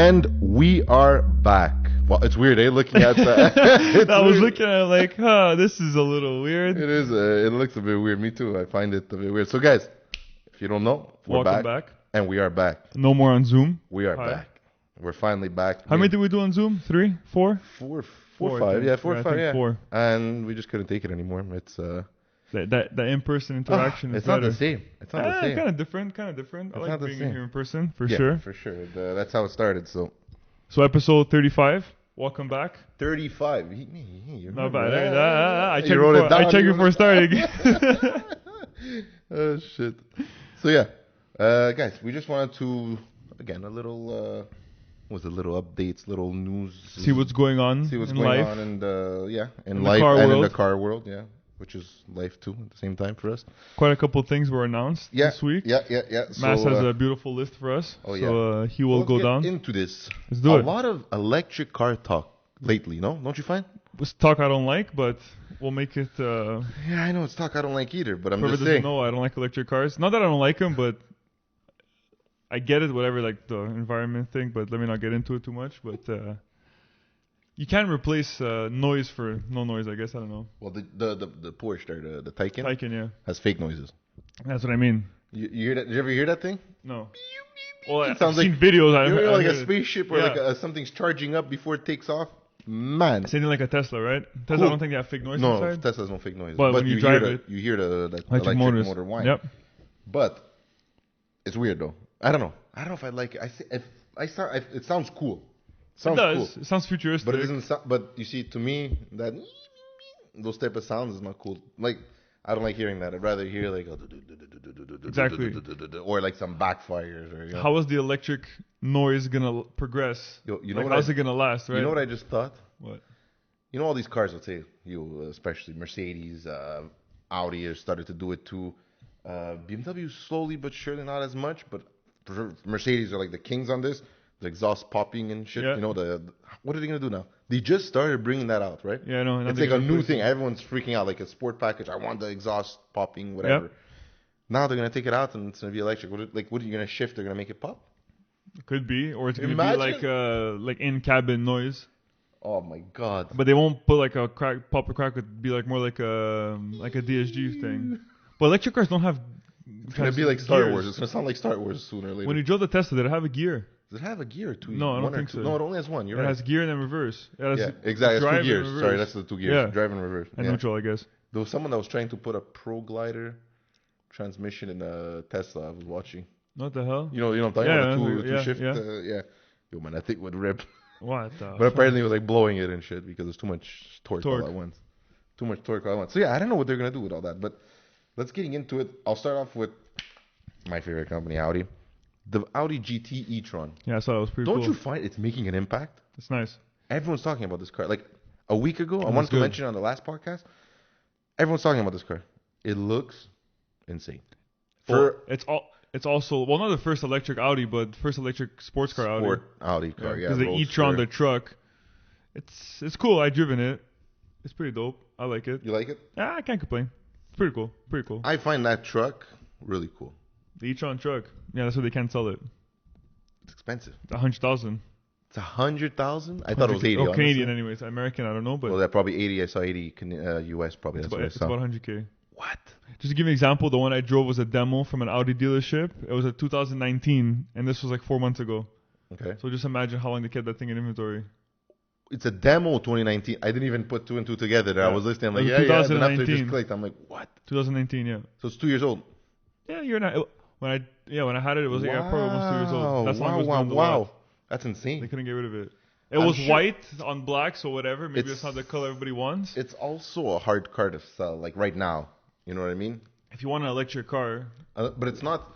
And we are back. Well, it's weird, eh? Looking at that. I was looking at it like, this is a little weird. It is. It looks a bit weird. Me too. I find it a bit weird. So, guys, if you don't know, we're Welcome back. And we are back. No more on Zoom. We are back. We're finally back. How many did we do on Zoom? 3? 4? Four, five. Yeah, four, five. Yeah. 4. And we just couldn't take it anymore. It's that in-person interaction is it's better. not the same. It's not the same. Kind of different. I like being here in person, for yeah, sure. for sure. That's how it started. So episode 35. Welcome back. 35. Not bad. I checked before starting. Oh, shit. So, yeah. Guys, we just wanted to, again, a little updates, little news. See what's going on in life. on in life and world. in the car world, yeah. Which is life too at the same time for us. Quite a couple of things were announced this week. Yeah. Mass has a beautiful list for us. He will go down. Into this. Let's do it. A lot of electric car talk lately, no? Don't you find? It's talk I don't like, but we'll make it. Yeah, I know it's talk I don't like either, but I'm just saying. saying. No, I don't like electric cars. Not that I don't like them, but I get it. Whatever, like the environment thing. But let me not get into it too much. But you can't replace noise for no noise, I guess. I don't know. Well, the Porsche there, the Taycan. Taycan, yeah. Has fake noises. That's what I mean. You hear that? Did you ever hear that thing? No. Well, It sounds I've seen like videos. Like a spaceship or like something's charging up before it takes off. Man. Same thing like a Tesla, right? Tesla, cool. I don't think they have fake noise inside. No, Tesla's no fake noise. But when you drive it, you hear the electric motor whine. Yep. But it's weird though. I don't know if I like it. It sounds cool. It does. Cool. It sounds futuristic. But it doesn't. But you see, to me, that those type of sounds is not cool. Like I don't like hearing that. I'd rather hear like exactly, or like some backfires or. How is the electric noise gonna progress? You know how's it gonna last? Right. You know what I just thought? What? You know all these cars. Let's say especially Mercedes, Audi have started to do it too. BMW slowly but surely, not as much. But Mercedes are like the kings on this. The exhaust popping and shit. Yeah. You know what are they gonna do now? They just started bringing that out, right? Yeah, I know. It's like a new thing. Everyone's freaking out. Like a sport package. I want the exhaust popping, whatever. Yep. Now they're gonna take it out and it's gonna be electric. What are you gonna shift? They're gonna make it pop? It could be, or it's gonna be like in-cabin noise. Oh my god! But they won't put like a pop a crack. It'd be like more like a DSG thing. But electric cars don't have. It's gonna be like Star Wars. It's gonna sound like Star Wars sooner or later. When you drove the Tesla, did it have a gear? Does it have a gear or two? No, I don't think so. No, it only has one. You're right. It has gear and then reverse. Yeah, exactly. That's 2 gears. Sorry, that's the 2 gears. Yeah. Drive and reverse. And neutral, I guess. There was someone that was trying to put a Pro Glider transmission in a Tesla. I was watching. What the hell? You know what I'm talking about? The two shift. Yeah. Yo, man, that thing would rip. What? But apparently it was like blowing it and shit because there's too much torque all at once. Too much torque all at once. So yeah, I don't know what they're gonna do with all that. But let's get into it. I'll start off with my favorite company, Audi. The Audi GT e-tron. Yeah, I saw it was pretty cool. Don't you find it's making an impact? It's nice. Everyone's talking about this car. Like a week ago, I wanted to mention on the last podcast, everyone's talking about this car. It looks insane. It's also, well, not the first electric Audi, but the first electric sports car Audi. Sport Audi car, yeah. Because the e-tron, the truck, it's cool. I've driven it. It's pretty dope. I like it. You like it? Yeah, I can't complain. It's pretty cool. Pretty cool. I find that truck really cool. The e-tron truck. Yeah, that's why they can't sell it. It's expensive. It's 100,000. It's 100,000? I thought it was 80. Oh, Canadian anyways. American, I don't know. But well, that's probably 80. I saw 80 US probably. That's what I saw. It's about 100K. What? Just to give you an example, the one I drove was a demo from an Audi dealership. It was a 2019, and this was like 4 months ago. Okay. So just imagine how long they kept that thing in inventory. It's a demo 2019. I didn't even put 2 and 2 together. Yeah. I was listening. I'm like, yeah. Then after it just clicked, I'm like, what? 2019, yeah. So it's 2 years old. Yeah, you're not. When I had it, it was like probably almost 2 years old. That's long it was doing the lot. That's insane. They couldn't get rid of it. It was white on black, so whatever. Maybe it's not the color everybody wants. It's also a hard car to sell, like right now. You know what I mean? If you want an electric car. But it's not.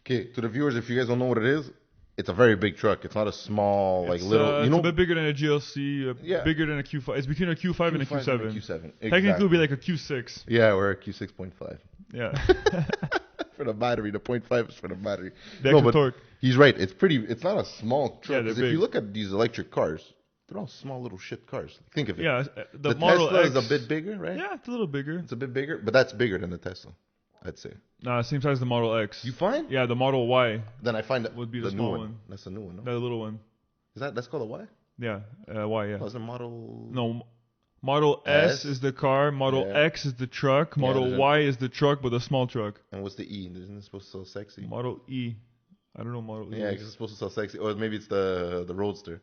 Okay, to the viewers, if you guys don't know what it is, it's a very big truck. It's not a small, little. It's a bit bigger than a GLC, bigger than a Q5. It's between a Q5 and a Q7. Exactly. Technically, it would be like a Q6. Yeah, or a Q6.5. Yeah. For the battery, the 0.5 is for the battery. The extra torque. He's right. It's not a small truck. Yeah, if you look at these electric cars, they're all small little shit cars. Think of it. Yeah, the Model Tesla X is a bit bigger, right? Yeah, it's a little bigger. It's a bit bigger, but that's bigger than the Tesla, I'd say. Nah, same size as the Model X. You find? Yeah, the Model Y. Then I find that would be the small new one. That's the new one, no? The little one. That's called a Y? Yeah, Y. Yeah. Oh, is it Model? No, Model S S? is the car. Model Yeah. X is the truck. Yeah, Model there's Y is the truck, but a small truck. And what's the E? Isn't it supposed to sell sexy? Model E. I don't know Model E. Yeah, because it's supposed to sell sexy. Or maybe it's the Roadster.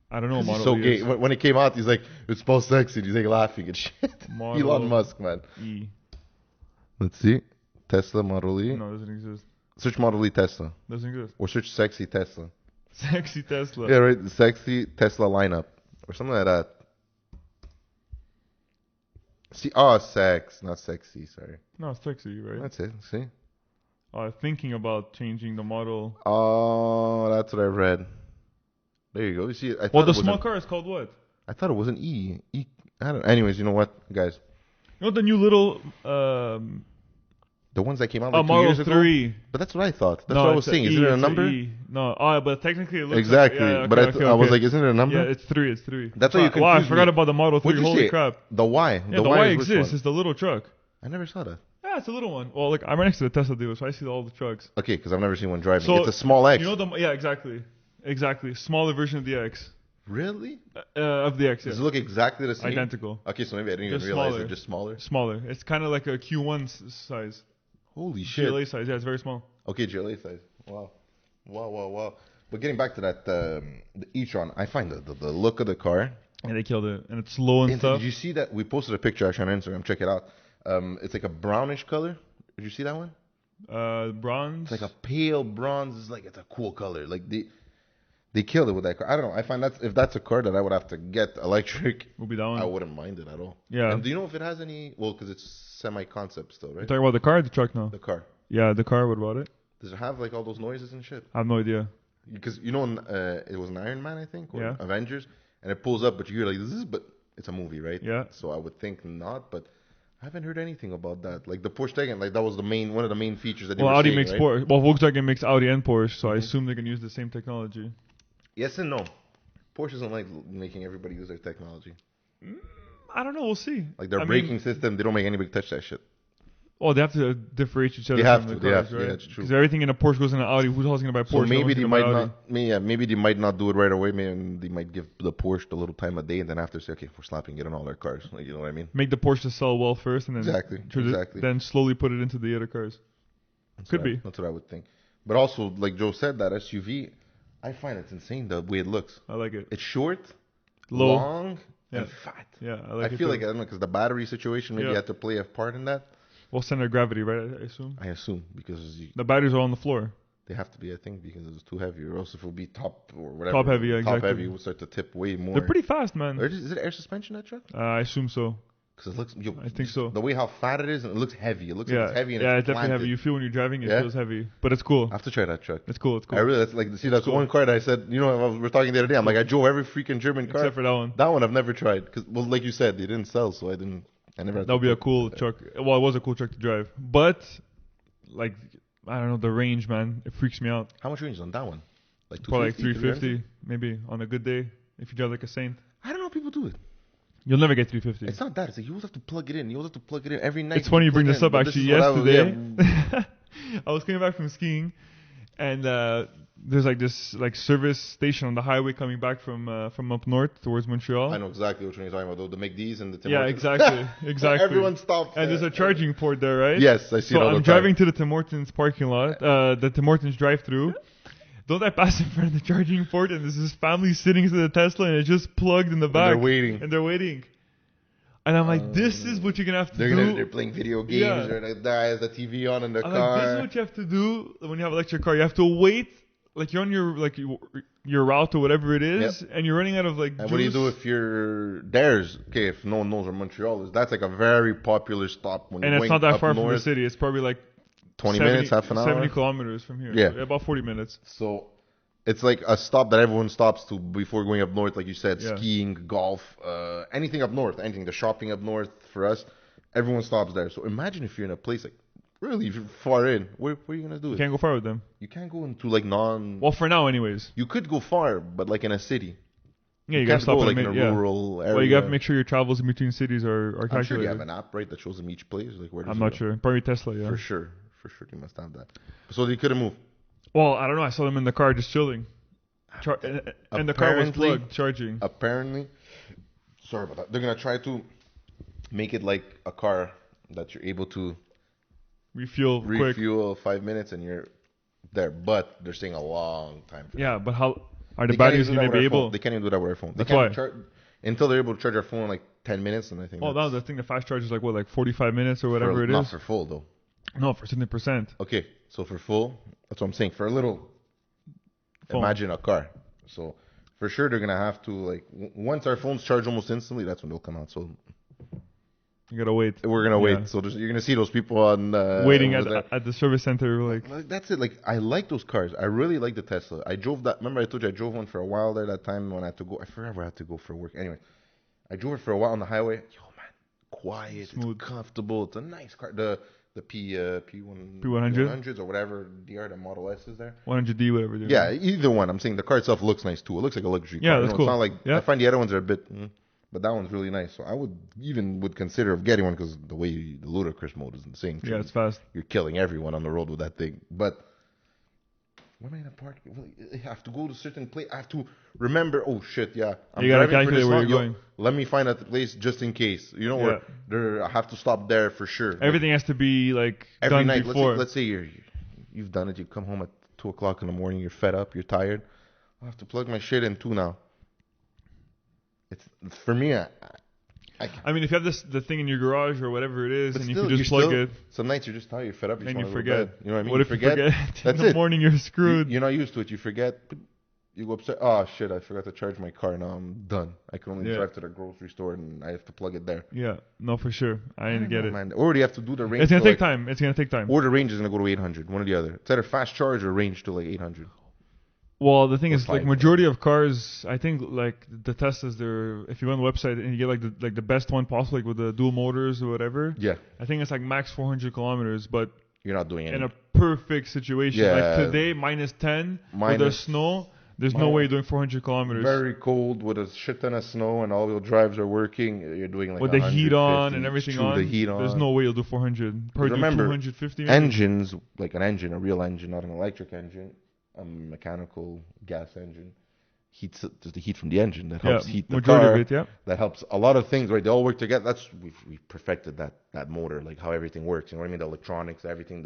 I don't know He's Model so E. gay. is. When it came out, he's like, it's supposed sexy. He's like laughing and shit. Model Elon Musk, man. E. Let's see. Tesla Model E. No, doesn't exist. Search Model E Tesla. Doesn't exist. Or search sexy Tesla. Sexy Tesla. Yeah, right. The sexy Tesla lineup. Or something like that. See, sex, not sexy. Sorry. No, it's sexy, right? That's it. See. Thinking about changing the model. Oh, that's what I read. There you go. You see, Well, the small car is called what? I thought it was an E. I don't. Anyways, you know what, guys? You know the new little The ones that came out like 2 Model years ago. 3. But that's what I thought. That's No, what I was it's saying. E, Isn't it a it's number? E. No, but technically it looks Exactly. Like, yeah, But okay, I was okay. like, isn't it a number? Yeah, it's 3. It's 3. That's why you Wow, I confused forgot me. about the Model 3. What'd you Holy say? crap. The Y. Yeah, the Y is which exists. one? It's the little truck. I never saw that. Yeah, it's a little one. Well, like I'm right next to the Tesla dealer, so I see all the trucks. Okay, because I've never seen one driving. So, It's a small X. You know yeah, exactly. Smaller version of the X. Really? Of the X. Yeah. Does it look exactly the same? Identical. Okay, so maybe I didn't even Just realize smaller. it's just smaller. Smaller. It's kind of like a Q1 size. Holy shit. GLA size. Yeah, it's very small. Okay, GLA size. Wow. But getting back to that, the e-tron, I find the look of the car. And they killed it, and it's slow and stuff. Did you see that? We posted a picture actually on Instagram. Check it out. It's like a brownish color. Did you see that one? Bronze. It's like a pale bronze. It's a cool color. Like they killed it with that car. I don't know. I find if that's a car that I would have to get electric, Will be that one. I wouldn't mind it at all. Yeah. And do you know if it has any? Well, because it's semi-concept still, right? You talking about the car or the truck now? The car. Yeah, the car. What about it? Does it have like all those noises and shit? I have no idea. Because it was an Iron Man, I think, or Yeah. Avengers, and it pulls up, but you hear like this, but it's a movie, right? Yeah. So I would think not, but I haven't heard anything about that. Like the Porsche Taycan, like that was one of the main features that. Well, you were Audi saying, makes right? Porsche. Well, Volkswagen makes Audi and Porsche, so I assume they can use the same technology. Yes and no. Porsche doesn't like making everybody use their technology. I don't know. We'll see. Like their braking system, they don't make anybody touch that shit. Oh, they have to differentiate each other They have from to, the they cars, have to, right? yeah, it's true. Because everything in a Porsche goes in an Audi. Who's else going to buy Porsche? So maybe they No one's might gonna buy Audi. maybe they might not do it right away. Maybe they might give the Porsche a little time a day, and then after say, okay, we're slapping it on all their cars. Like, you know what I mean? Make the Porsche sell well first, and then Exactly. then slowly put it into the other cars. Could be. That's what I would think. But also, like Joe said, that SUV, I find it's insane the way it looks. I like it. It's short, Low. long, Yeah. and fat. Yeah, I like it. I feel too. like, I don't know, because the battery situation maybe Yeah. had to play a part in that. Well, center of gravity, right? I assume. I assume, because The batteries are on the floor. they have to be, I think, because it's too heavy, or else if it would be top or whatever. Top heavy, yeah, Top exactly. heavy, it would start to tip way more. They're pretty fast, man. Or is it air suspension, that truck? I assume so. Because it looks, I think so. The way how fat it is, and it looks heavy. It looks like Yeah, it's heavy and yeah, it's it's definitely planted. heavy. You feel when you're driving, it Yeah? feels heavy, but it's cool. I have to try that truck. It's cool. It's cool. I really, that's that's cool. one car that I said, we were talking the other day. I'm like, I drove every freaking German car. Except for that one. That one I've never tried. Because, well, like you said, they didn't sell, so I never had That would be a cool truck. Well, it was a cool truck to drive, but like I don't know the range, man. It freaks me out. How much range is on that one? Like 250? Probably like 350, maybe on a good day if you drive like a saint. I don't know how people do it. You'll never get 350. It's not that. It's like you always have to plug it in. You always have to plug it in every night. It's funny you bring this up. But Actually, is what I was- yesterday I was coming back from skiing, and there's like this like service station on the highway coming back from up north towards Montreal. I know exactly what you're talking about. The McD's and the Tim Yeah, Hortons. exactly. Everyone stops. And there's a charging port there, right? Yes, I see it So all the I'm time. driving to the Tim Hortons parking lot, the Tim Hortons drive-through. Don't I pass in front of the charging port, and there's this family sitting to the Tesla, and it's just plugged in the back. They're waiting. And I'm like, this is what you're gonna have to do. They're playing video games, Yeah. or the guy has the TV on in the I'm car. like, this is what you have to do when you have an electric car. You have to wait, like you're on your route or whatever it is, and you're running out of like. And juice. what do you do if you're there's okay? If no one knows where Montreal is, that's like a very popular stop. When And you're it's going not that up far from the north, city. It's probably like 20 minutes, half an hour. 70 kilometers from here. Yeah. About 40 minutes. So it's like a stop that everyone stops to before going up north, like you said, Yeah. skiing, golf, anything up north, anything. The shopping up north for us, everyone stops there. So imagine if you're in a place like really far in, where are you gonna do You it? can't go far with them. You can't go into like non. Well, for now, anyways. You could go far, but like in a city. Yeah, you gotta can't stop go in like the in a mid. Yeah. rural area. Well, you gotta make sure your travels in between cities are I'm calculated. sure you have an app, right, that shows them each place. Like where does I'm it not go? sure. Probably Tesla, yeah. For sure, you must have that. So they couldn't move. Well, I don't know. I saw them in the car just chilling. And the car was Apparently- plugged, charging. Apparently, sorry about that. They're gonna try to make it like a car that you're able to Refuel quick. refuel 5 minutes and you're there. But they're saying a long time. For Yeah, but how are the They can't batteries even do going that to be with our phone. able? They can't even do that with our phone. They That's can't why. charge until they're able to charge our phone in like 10 minutes, and I think. Oh, that's the thing. The fast charge is like what, like 45 minutes or whatever it not is. for full though. No, for 70%. Okay, so for full, that's what I'm saying. For a little, Phone. imagine a car. So for sure they're gonna have to like once our phones charge almost instantly, that's when they'll come out. So You gotta wait. we're gonna Yeah. wait. So you're gonna see those people on Waiting over there. at the service center, like. Like, that's it. Like I like those cars. I really like the Tesla. I drove that. Remember I told you I drove one for a while there. That time when I had to go. I forgot where I had to go for work. Anyway, I drove it for a while on the highway. Yo man, quiet. Smooth. It's comfortable. It's a nice car. The P100s P100? or whatever DR, the Model S is there. 100D, whatever. it is. Yeah, either one. I'm saying the car itself looks nice too. It looks like a luxury Yeah, car. that's It's cool. not like Yeah. I find the other ones are a bit, but that one's really nice. So I would consider of getting one because the way the ludicrous mode is insane. Yeah, it's fast. You're killing everyone on the road with that thing. But when am I gonna park? I have to go to a certain place. I have to remember. Oh shit, yeah. You gotta driving for calculate this where long. you're Yo, going. let me find a place just in case. You know where I have to stop there for sure. Everything has to be like Every done night. before. Let's say you've done it. You come home at 2:00 in the morning. You're fed up. You're tired. I have to plug my shit in too now. It's for me. I mean, if you have the thing in your garage or whatever it is, But and still, you can just plug it, Some nights you're just tired. You're fed up. and just you wanna go to forget. bed. You know what I mean? What if you forget? That's in the it. morning you're screwed. You're not used to it. You forget. You go upstairs. Oh shit! I forgot to charge my car. Now I'm done. I can only Yeah. drive to the grocery store and I have to plug it there. Yeah, no, for sure. I didn't get it. Man. Or do you have to do the range? It's gonna to, take like- time. It's gonna take time. Or the range is gonna go to 800. One or the other. It's either fast charge or range to like 800. Well, the thing Or is, like 5. majority of cars, I think like the Teslas, they're if you go on the website and you get like the best one possible, like with the dual motors or whatever. Yeah, I think it's like max 400 kilometers, but you're not doing in anything. a perfect situation. Yeah. Like today, minus 10 with the snow. There's no way you're doing 400 kilometers. Very cold with a shit ton of snow and all-wheel drives are working. You're doing like with the heat on 150. and everything True, on. The heat on. There's no way you'll do 400. Probably Remember, 250 maybe. Engines, like an engine, a real engine, not an electric engine, a mechanical gas engine, heats just the heat from the engine that helps heat the majority car. of it, yeah. That helps a lot of things, right? They all work together. That's we've perfected that motor, like how everything works. You know what I mean? The electronics, everything,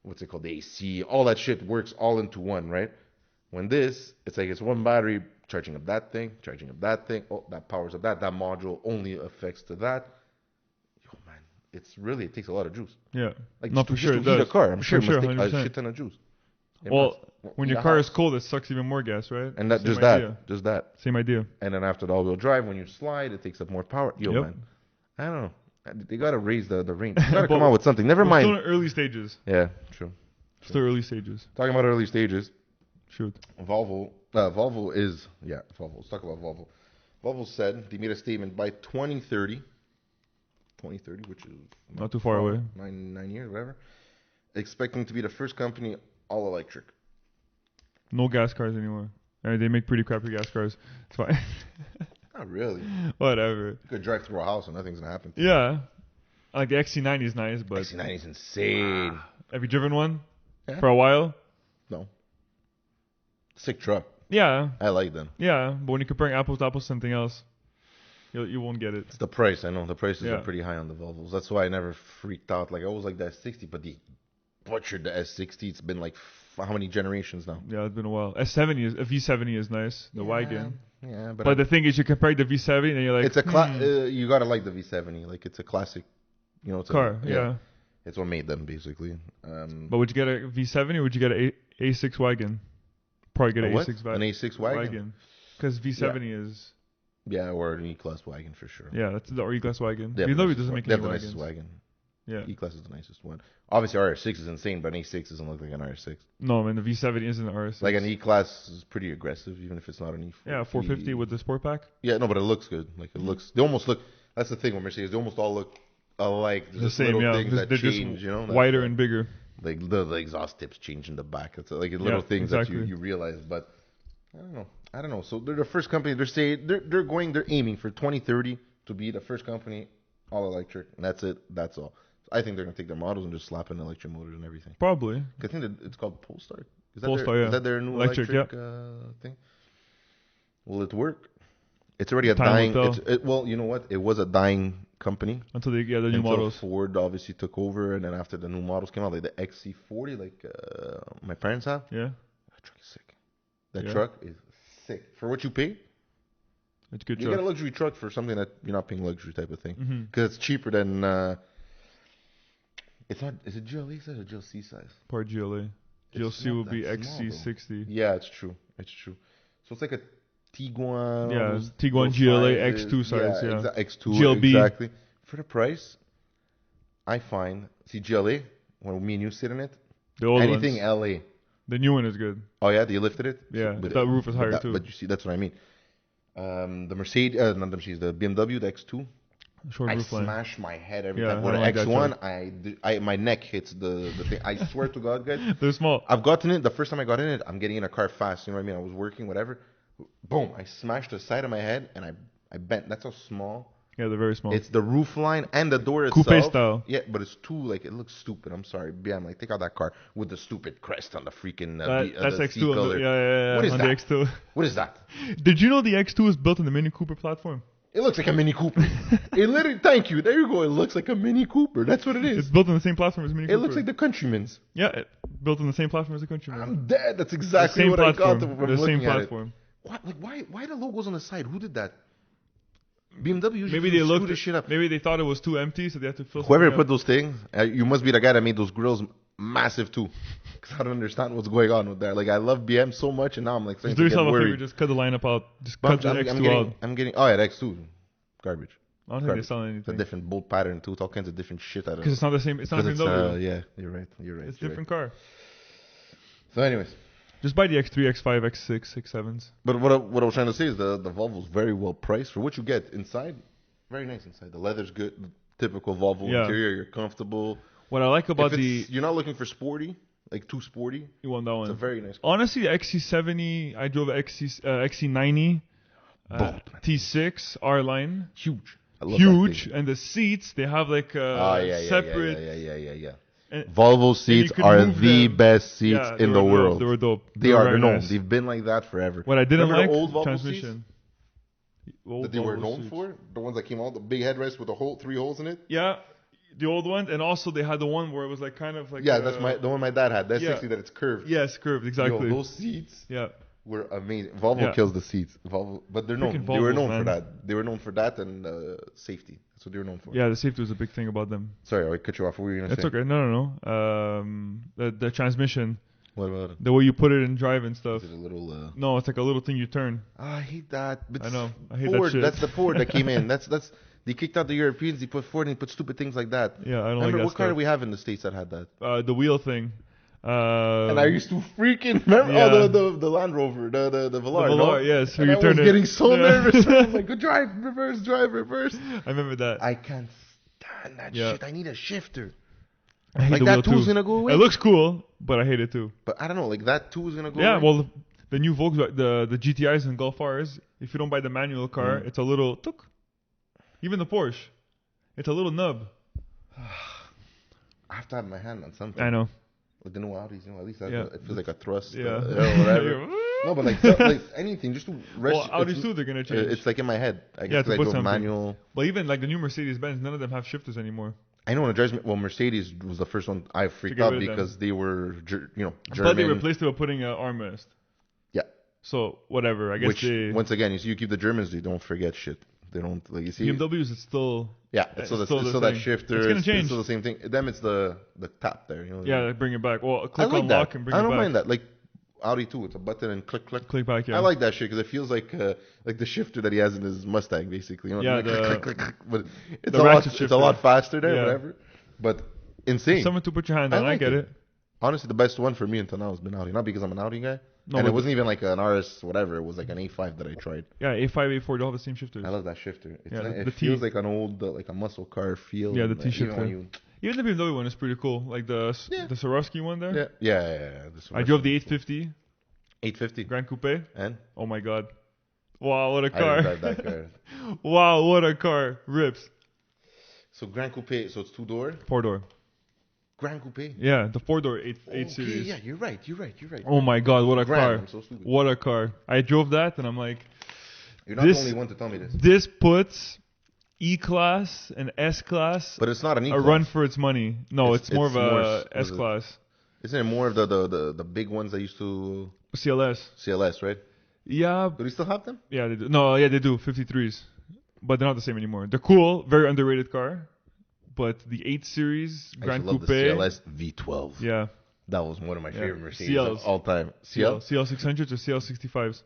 what's it called, the AC, all that shit works all into one, right? When it's like it's one battery charging up that thing, charging up that thing. Oh, that powers up that module only affects to that. Yo, man, it takes a lot of juice. Yeah. Like No, just for to, sure just it to heat a does. car, I'm sure For it must sure, take a 100%. shit ton of juice. It Well, must. when In your a car house. is cold, it sucks even more gas, right? And that Same just idea. that. Same idea. And then after the all-wheel drive, when you slide, it takes up more power. Yo, Yep. man, I don't know. They gotta raise the range. They gotta But come out with something. Never We're still mind. in early stages. Yeah, true. Still early stages. Talking about early stages, Shoot. Volvo is Volvo. Let's talk about Volvo. Volvo said they made a statement by 2030, which is Not too far away. 9 years, whatever, expecting to be the first company all electric. No gas cars anymore. They make pretty crappy gas cars. It's fine. Not really. Whatever. You could drive through a house and nothing's gonna happen. Yeah. Like the XC90 is nice, but XC90 is insane. have you driven one Yeah. for a while? No. Sick truck. Yeah. I like them. Yeah. But when you're comparing apples to apples, something else, you won't get it. It's the price. I know the prices Yeah. are pretty high on the Volvos. That's why I never freaked out. Like I always like the S60, but they butchered the S60. It's been like how many generations now? Yeah, it's been a while. A V70 is nice. The wagon. Yeah, But the thing is, you compare the V70 and you're like, it's you gotta like the V70. Like it's a classic. You know, it's car. Yeah. It's what made them basically. But would you get a V70 or would you get a A6 wagon? Probably get A an what? A6 An A6 wagon? Because V70 is. Yeah, or an E-Class wagon for sure. Yeah, that's the E-Class wagon. They have BMW the doesn't make they any have the wagons. nicest wagon. Yeah. E-Class is the nicest one. Obviously, RS6 is insane, but an A6 doesn't look like an RS6. No, man, the V70 isn't an RS6. Like an E-Class is pretty aggressive, even if it's not an E. Yeah, 450 with the sport pack. Yeah, no, but it looks good. Like it looks. They almost look. That's the thing with Mercedes. They almost all look alike. There's The just same, little yeah. things that They're change. just You know, wider and bigger. like the exhaust tips change in the back. It's like little things exactly. that you realize. But I don't know. So they're the first company. They're aiming for 2030 to be the first company all electric, and that's it. That's all. I think they're gonna take their models and just slap in electric motors and everything. Probably. I think that it's called Polestar. Polestar, yeah. Is that their new Electric, thing? Will it work? It's already a Time dying. will tell. Well, you know what? It was a dying company Until they get the new until models. Ford obviously took over, and then after the new models came out, like the XC40, like my parents have. Yeah, That truck is sick. That Yeah. truck is sick for what you pay. it's a good You truck. get a luxury truck for something that you're not paying luxury type of thing, Mm-hmm. because it's cheaper than. It's not. Is it GLA size or GLC size? Part GLA. It's GLC not will be that small, though. XC60. Yeah, it's true. It's true. So it's like a Tiguan. Yeah, those- Tiguan those GLA sizes. X2 size, yeah. X2 GLB. exactly. For the price, I find GLA when me and you sit in it. The old Anything ones. LA. The new one is good. Oh yeah, they lifted it. Yeah, but that roof is higher that, too. But you see, that's what I mean. The Mercedes, not the Mercedes, the BMW, the X2. Short I roof line. smash my head every Yeah, time. I For the don't like that X1, my neck hits the thing. I swear to God, guys. They're small. I've gotten it. The first time I got in it, I'm getting in a car fast. You know what I mean? I was working, whatever. Boom! I smashed the side of my head and I bent. That's how small. Yeah, they're very small. It's the roof line and the door itself. Coupe style. Yeah, but it's too like it looks stupid. I'm sorry, BM. Like take out that car with the stupid crest on the freaking. That's the X2 sea on the, color. yeah, What is on that? the X2. What is that? Did you know the X2 is built on the Mini Cooper platform? It looks like a Mini Cooper. It literally. Thank you. There you go. It looks like a Mini Cooper. That's what it is. It's built on the same platform as Mini Cooper. It looks like the Countryman's. Yeah, built on the same platform as the Countryman. I'm dead. That's The exactly same what I got platform. from The looking same at platform. it. What? Like why the logos on the side? Who did that? BMW usually Maybe they screw looked. this shit up. Maybe they thought it was too empty, so they had to fill. Whoever something put up. those things, you must be the guy that made those grills massive too. Because I don't understand what's going on with that. Like I love BM so much, and now I'm like starting Just do to get yourself a favor. worried. Just cut the lineup out. Just But cut the X2 out. I'm getting. Oh yeah, the X2, garbage. I don't think Garbage. they're selling It's a anything. different bolt pattern too. It's all kinds of different shit. I don't Because it's not the same. It's not Because BMW. yeah, you're right. It's a you're different car. right. So, anyways, Just buy the X3, X5, X6, X7s. but what I was trying to say is the Volvo's very well priced for what you get inside. Very nice inside. The leather's good. The typical Volvo Yeah. interior. You're comfortable. What I like about You're not looking for sporty, like too sporty. you want that It's a one. very nice car. Honestly, the XC70. I drove XC90, Both. T6 R line. Huge. I love Huge, That thing. and the seats they have like separate. Yeah. And Volvo you seats could are move the them. best seats Yeah, they in the were dope. world. They were dope. They are. very They're known. nice. They've been like that forever. What I didn't Remember like the old Volvo transmission. Old that they were Volvo known seats. for, the ones that came out, the big headrest with three holes in it. Yeah, the old ones, and also they had the one where it was like kind of like. Yeah, that's the one my dad had. That's yeah. 60 that it's curved. Yes, curved exactly. Yo, those seats Yeah, were amazing. Volvo Yeah. kills the seats. Volvo, but they're known. Freaking They were Volvos, known man. for that. They were known for that and safety. That's what they were known for. yeah. The safety was a big thing about them. Sorry, I cut you off. What were you gonna It's say? okay. No. The transmission, What about it? the way you put it in drive and stuff. Is it a little? No, it's like a little thing you turn. I hate that. But I know. I hate that Ford. shit. That's the Ford that came in. That's. They kicked out the Europeans. They put Ford and put stupid things like that. Yeah, I don't Remember like what that car stuff. do we have in the States that had that? The wheel thing. And I used to freaking remember Yeah. the Land Rover, the Velar. The no? Velar, yes. And you I turn was it. getting so Yeah. nervous. I'm like, drive, reverse. I remember that. I can't stand that Yeah. shit. I need a shifter. I hate Like the that wheel too's too. gonna go away. It looks cool, but I hate it too. But I don't know. Like that too is gonna go Yeah, away. well, the new Volkswagen, the GTIs and Golf Rs, if you don't buy the manual car, it's a little tuk. Even the Porsche, it's a little nub. I have to have my hand on something. I know. With the new Audis, at least Yeah. it feels like a thrust. Yeah. Whatever. No, but like anything, just to rest. Well, Audis too, they're gonna change. It's like in my head. I Yeah, guess to 'cause I put drove something. manual. But even like the new Mercedes Benz, none of them have shifters anymore. I know when it drives me. Well, Mercedes was the first one I freaked get out rid of them. because they were, German. But they replaced it with putting an armrest. Yeah. So whatever, I guess Which they. once again, you keep the Germans. They don't forget shit. They don't like you see. BMWs, it's still. Yeah, it's still, still it's the still that same. shifter. It's gonna change. still the same thing. Them, it's the tap there. You know. Yeah, they bring it back. Well, I click like on that. lock and bring I it don't back. mind that. Like Audi too. It's a button and click. Click back, yeah. I like that shit because it feels like the shifter that he has in his Mustang, basically. You know, Yeah, like the- click. But it's the a lot. ratchet It's a shifter. lot faster there, Yeah. whatever. But insane. Someone to put your hand I on. I like get it. it. Honestly, the best one for me until now has been Audi. Not because I'm an Audi guy. No, And it but- wasn't even like an RS whatever. It was like an A5 that I tried. Yeah, A5, A4, they all have the same shifters. I love that shifter. It's Yeah, it the feels T- like an old, like a muscle car feel. Yeah, the and, T even when shifter. you- Even the BMW one is pretty cool. Like the Swarovski one there. Yeah. I drove the 850 850. Grand Coupe. And Oh my god. Wow, what a I didn't car. drive that car. Wow, what a car. Rips. So Grand Coupe, so it's 2-door. 4-door. Grand Coupe. Yeah, the 4-door 8 Okay, series. yeah, you're right. Oh my God, what a Grand, car! I'm so stupid. What a car! I drove that, and I'm like, You're not the only one to tell me this. this puts E-Class and S-Class But it's not an a E-Class. run for its money. No, it's more of more a S-Class. Isn't it more of the big ones that used to CLS, right? Yeah, Do they still have them? yeah, they do. No, yeah, they do 53s, but they're not the same anymore. They're cool, very underrated car, but the 8 Series Grand I used Coupe. to love the CLS V12. Yeah, That was one of my favorite Mercedes CLs. of all time. CL600s or CL65s.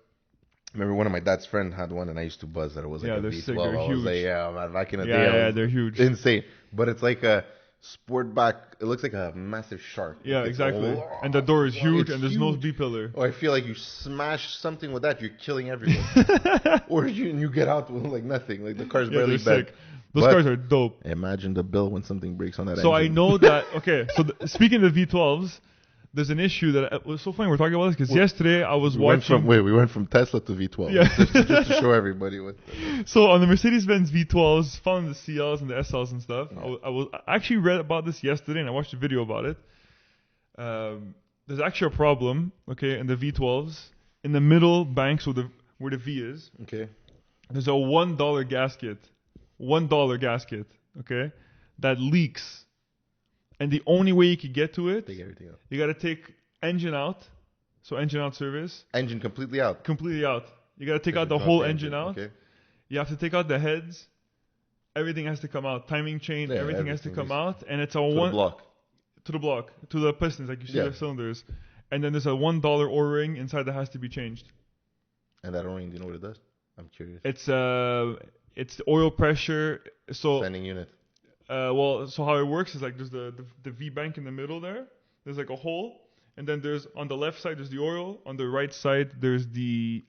Remember one of my dad's friend had one, and I used to buzz that it was like a they're V12. sick. They're I was huge. like, yeah, man, back in the day, Yeah, they're huge. insane. But it's like a Sportback. It looks like a massive shark. Yeah, It's exactly. all- And the door is huge, it's and there's no huge. B-pillar. Oh, I feel like you smash something with that, you're killing everyone. Or you get out with like nothing. Like the car's Yeah, barely they're bent. sick. Those But cars are dope. Imagine the bill when something breaks on that So I engine. know that. Okay, so speaking of V12s, there's an issue that it was so funny we're talking about this because yesterday I was watching. We went from Tesla to V12. Yeah. just to show everybody what. So on the Mercedes-Benz V12s, found the CLs and the SLs and stuff. Yeah. I actually read about this yesterday and I watched a video about it. There's actually a problem, okay, in the V12s. In the middle bank, so where the V is, Okay. there's a $1 gasket. $1 gasket, okay, that leaks. And the only way you could get to it, Take everything out. you got to take engine out. So engine out service, Engine completely out. completely out. You got to take out the It's not whole the engine out. Okay. You have to take out the heads. Everything has to come out. Timing chain, Yeah, everything has to everything come is- out. And it's a To the one block. to the block, to the pistons, like you see Yeah. the cylinders. And then there's a $1 O-ring inside that has to be changed. And that O-ring, do you know what it does? I'm curious. It's the oil pressure. So Sending unit. so how it works is like there's the V bank in the middle there. There's like a hole, and then there's on the left side there's the oil. On the right side there's the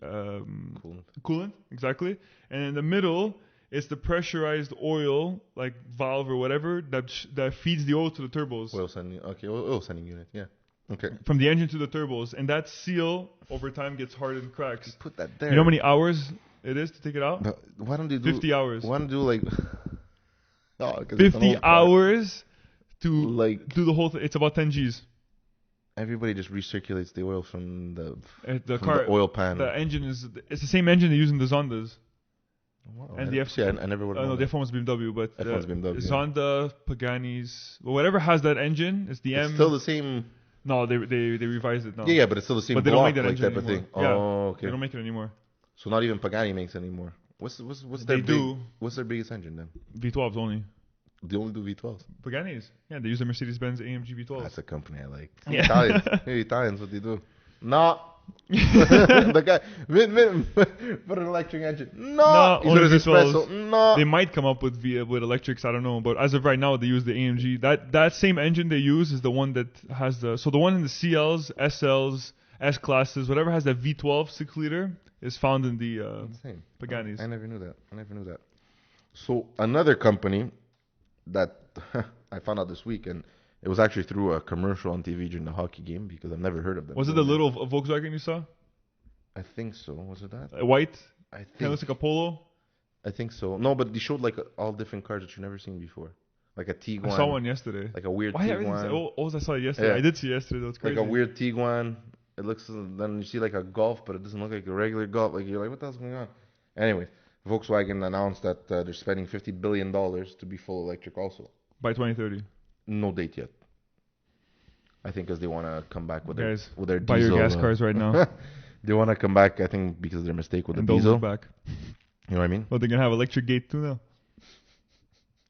coolant, exactly. And in the middle is the pressurized oil, like valve or whatever that feeds the oil to the turbos. Oil sending. Okay. Oil sending unit. Yeah. Okay. From the engine to the turbos, and that seal over time gets hard and cracks. Put that there. You know how many hours it is to take it out? No, why don't they do 50 hours. Why don't they do like? Oh, 'cause it's an 50 old car. hours to Like do the whole thing. It's about 10 G's. everybody just recirculates the oil from the The from car, the oil pan. the engine it's the same engine they use in the Zondas. Wow, and the F- I never would have No, known the that. F1 was BMW, but F1's BMW, yeah. Zonda, Pagani's, whatever has that engine, it's the It's M. still the same. No, they revised it now. Yeah, but it's still the same But they don't block, make that like engine type of thing. anymore. Yeah, Oh, okay. They don't make it anymore. So not even Pagani makes it anymore. What's They their do. What's their biggest engine then? V12s only. They only do V12s. Pagani's. Yeah, they use the Mercedes-Benz AMG V12s. That's a company I like. Yeah. Italians. Hey, Italians, what they do? No. The guy, put an electric engine. No. He only put his V12s. espresso. No. They might come up with electrics, I don't know, but as of right now they use the AMG. That same engine they use is the one that has the one in the CLs, SLs, S classes, whatever has that V12 6-liter is found in the Insane. Pagani's. I never knew that. So another company that I found out this week, and it was actually through a commercial on TV during the hockey game because I've never heard of them. Was it the little Volkswagen you saw? I think so. Was it that? White? I Kind of think. looks like a Polo. I think so. No, but they showed like all different cars that you've never seen before, like a Tiguan. I saw one yesterday. Like a weird Why everything's Tiguan. I saw it yesterday. Yeah. I did see it yesterday. That's crazy. Like a weird Tiguan. It looks. Then you see like a Golf, but it doesn't look like a regular Golf. Like you're like, what the hell's going on? Anyway, Volkswagen announced that they're spending $50 billion to be full electric also. By 2030. No date yet. I think because they want to come back with Guys, their buy diesel. your gas cars right now. They want to come back, I think, because of their mistake with And the those diesel. are back. You know what I mean? Well, they're going to have electric gate too now.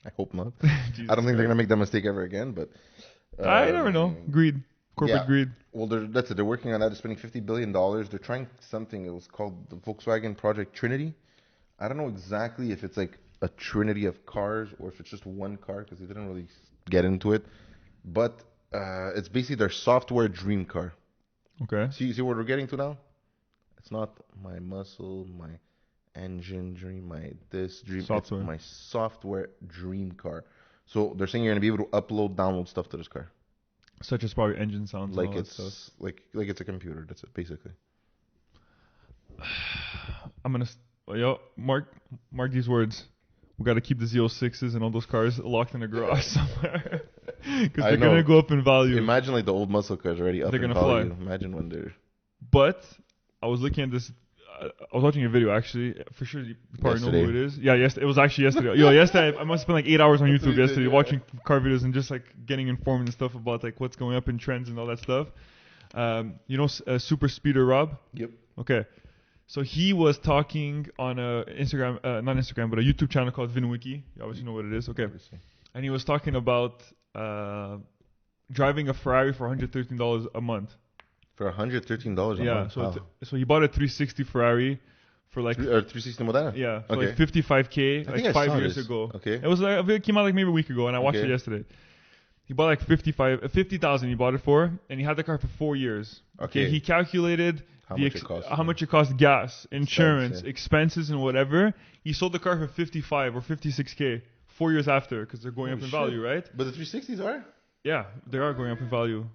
I hope not. Jesus I don't think they're Christ. gonna make that mistake ever again. But I never know. Greed. Corporate yeah. greed. Well, that's it. They're working on that. They're spending $50 billion. They're trying something. It was called the Volkswagen Project Trinity. I don't know exactly if it's like a trinity of cars or if it's just one car because they didn't really get into it. But it's basically their software dream car. Okay. See what we're getting to now? It's not my muscle, my engine dream, my this dream. Software. It's my software dream car. So they're saying you're gonna be able to upload, download stuff to this car. Such as probably engine sounds. Like and all it's that stuff. like it's a computer. That's it, basically. I'm gonna mark these words. we got to keep the Z06s and all those cars locked in a garage somewhere because I they're know. gonna go up in value. Imagine like the old muscle cars already up They're in gonna value. fly. Imagine when they're But I was looking at this. I was watching a video actually. For sure, you probably know who it is. Yeah, yes, it was actually yesterday. Yesterday I must spend like 8 hours on YouTube yesterday watching car videos and just like getting informed and stuff about like what's going up in trends and all that stuff. Super Speeder Rob. Yep. Okay, so he was talking on a Instagram, not Instagram, but a YouTube channel called VinWiki. You obviously know what it is. Okay, and he was talking about driving a Ferrari for $113 a month. For $113 a month. So he bought a 360 Ferrari for like 360 Modena. Yeah, for like 55K like 5 years ago. Okay. It came out like maybe a week ago, and I watched it yesterday. He bought like 50,000. He bought it for, and he had the car for 4 years. Okay. He calculated how much it cost, gas, insurance, expenses, and whatever. He sold the car for 55 or 56K 4 years after because they're going up in value, right? But the 360s are. Yeah, they are going up in value.